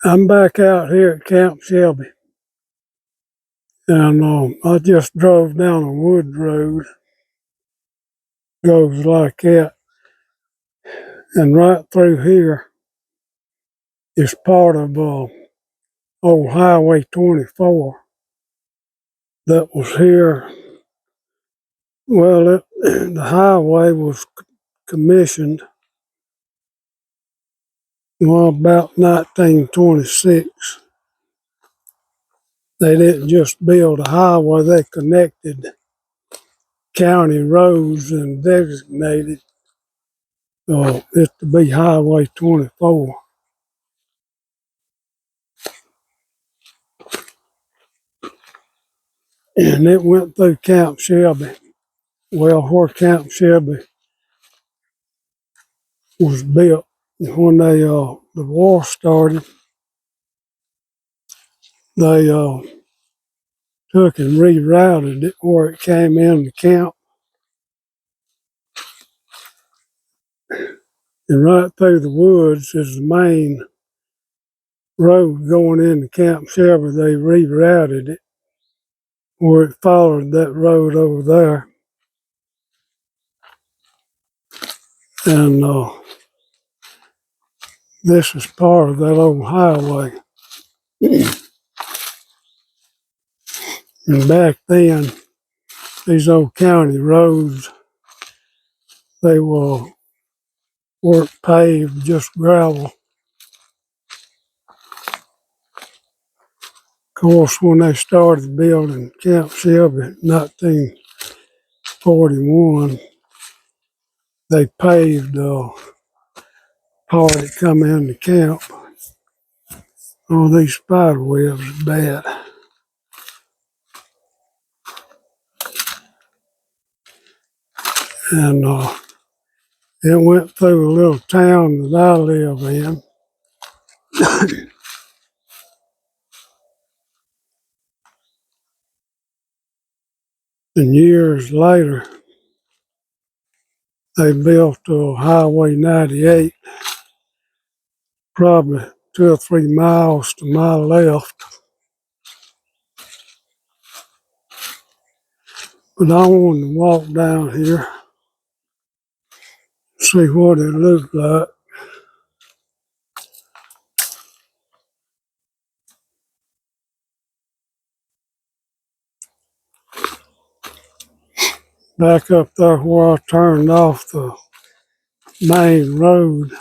I'm back out here at Camp Shelby, and I just drove down a wood road, goes like that, and right through here is part of old Highway 24 that was here. Well, the highway was commissioned about 1926. They didn't just build a highway; they connected county roads and designated it to be Highway 24. And it went through Camp Shelby. Well, where Camp Shelby was built, when the war started, they took and rerouted it where it came in the camp, and right through the woods is the main road going into Camp Shelby. They rerouted it where it followed that road over there, and this is part of that old highway. And back then, these old county roads, they weren't paved, just gravel. Of course, when they started building Camp Shelby in 1941, they paved part that come into camp. Oh, these spider webs are bad. And it went through a little town that I live in. And years later, they built Highway 98, probably 2 or 3 miles to my left. But I wanted to walk down here, see what it looked like. Back up there where I turned off the main road,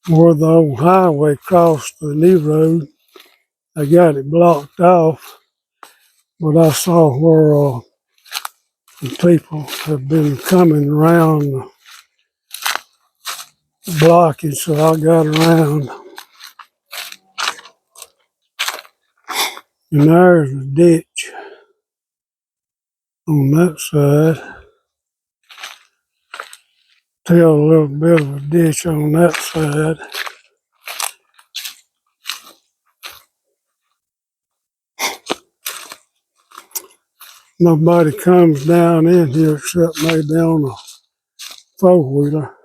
where the old highway crossed the new road, they got it blocked off. But I saw where the people have been coming around the blockage, so I got around. And there's a ditch on that side. Tell a little bit of a ditch on that side. Nobody comes down in here except maybe on a four-wheeler.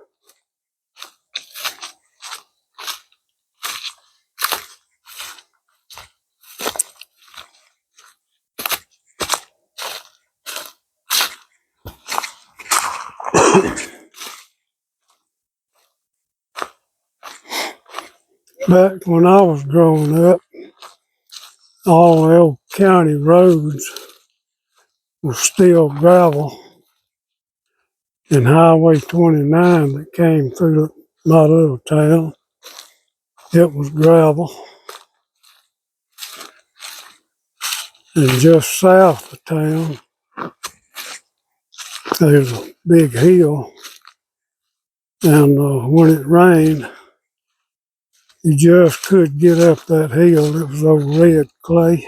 Back when I was growing up, all the old county roads were still gravel. And Highway 29 that came through my little town, it was gravel. And just south of town, there's a big hill. And when it rained, you just could get up that hill. It was over red clay.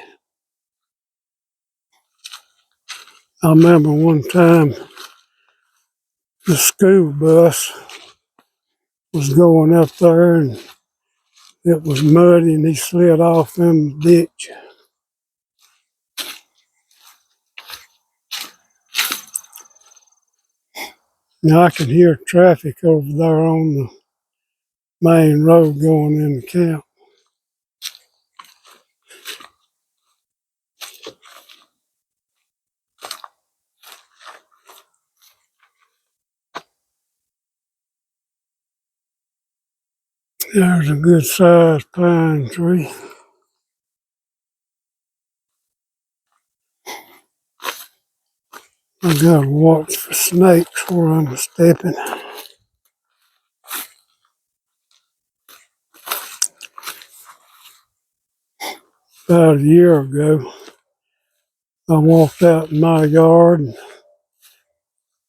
I remember one time the school bus was going up there and it was muddy and he slid off in the ditch. Now I can hear traffic over there on the main road going in the camp. There's a good sized pine tree. I gotta watch for snakes where I'm stepping. About a year ago, I walked out in my yard and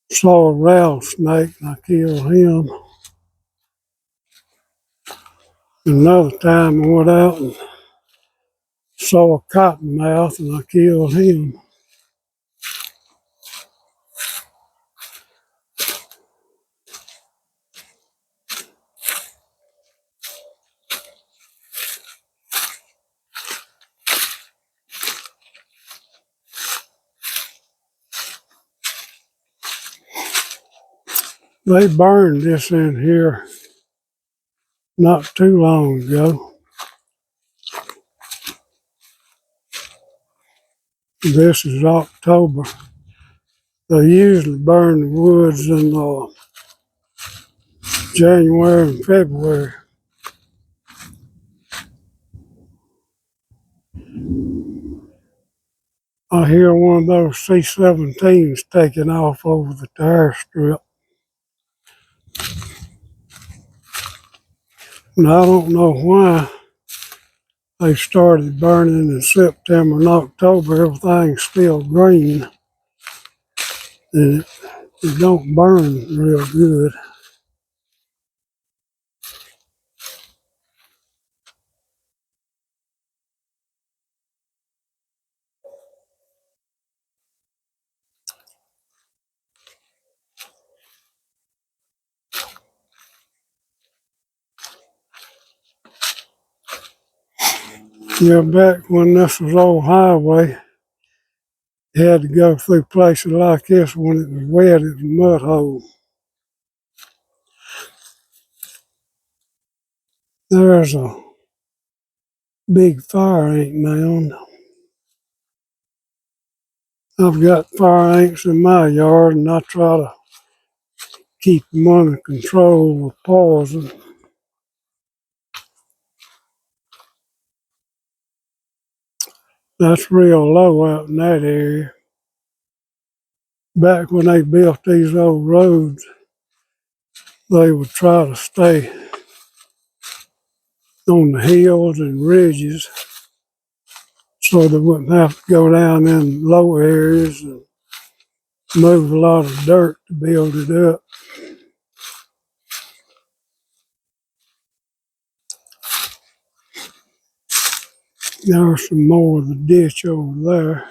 saw a rattlesnake and I killed him. Another time I went out and saw a cottonmouth and I killed him. They burned this in here not too long ago. This is October. They usually burn the woods in January and February. I hear one of those C-17s taking off over the tire strip. And I don't know why they started burning in September and October. Everything's still green and it don't burn real good. Yeah, back when this was old highway, you had to go through places like this when it was wet, it was a mud hole. There's a big fire ant mound. I've got fire ants in my yard and I try to keep them under control with poison. That's real low out in that area. Back when they built these old roads, they would try to stay on the hills and ridges so they wouldn't have to go down in low areas and move a lot of dirt to build it up. There's some more of the ditch over there.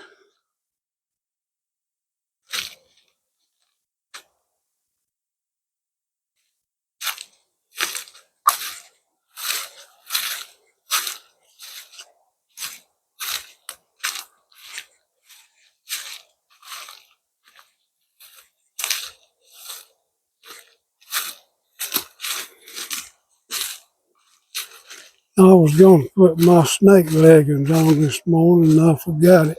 I was going to put my snake leggings on this morning and I forgot it.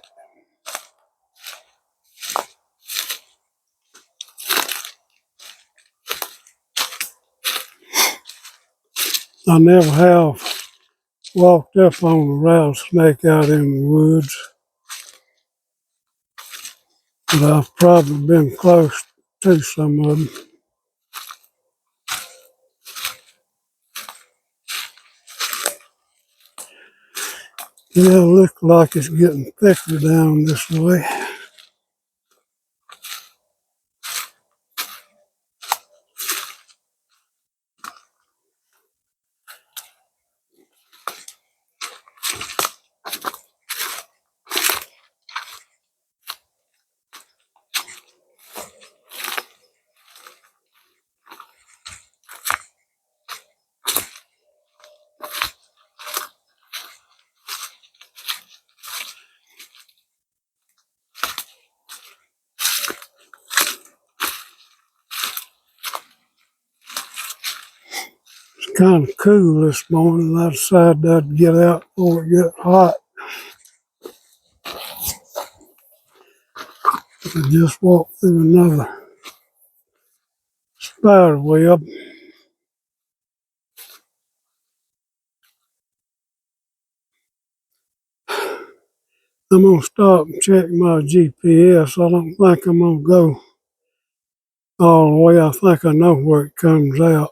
I never have walked up on a rattlesnake out in the woods, but I've probably been close to some of them. Yeah, it looks like it's getting thicker down this way. It's kind of cool this morning. I decided I'd get out before it got hot. I just walked through another spider web. I'm gonna stop and check my GPS. I don't think I'm gonna go all the way. I think I know where it comes out.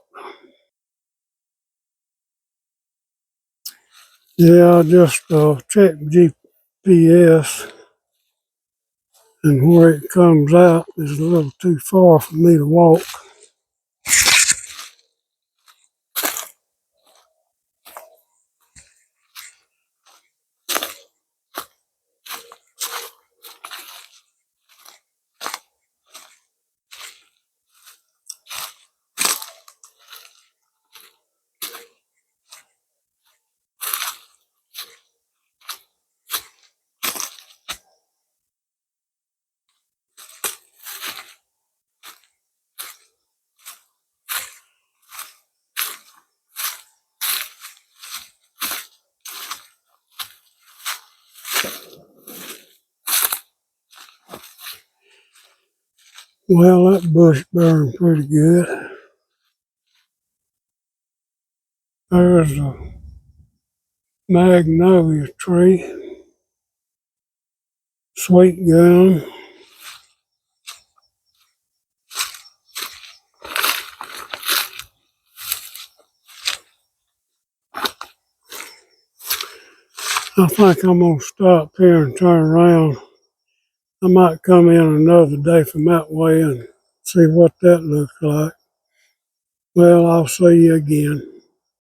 Yeah, I just checked GPS, and where it comes out is a little too far for me to walk. Well, that bush burned pretty good. There's a magnolia tree, sweet gum. I think I'm gonna stop here and turn around. I might come in another day from that way and see what that looks like. Well, I'll see you again.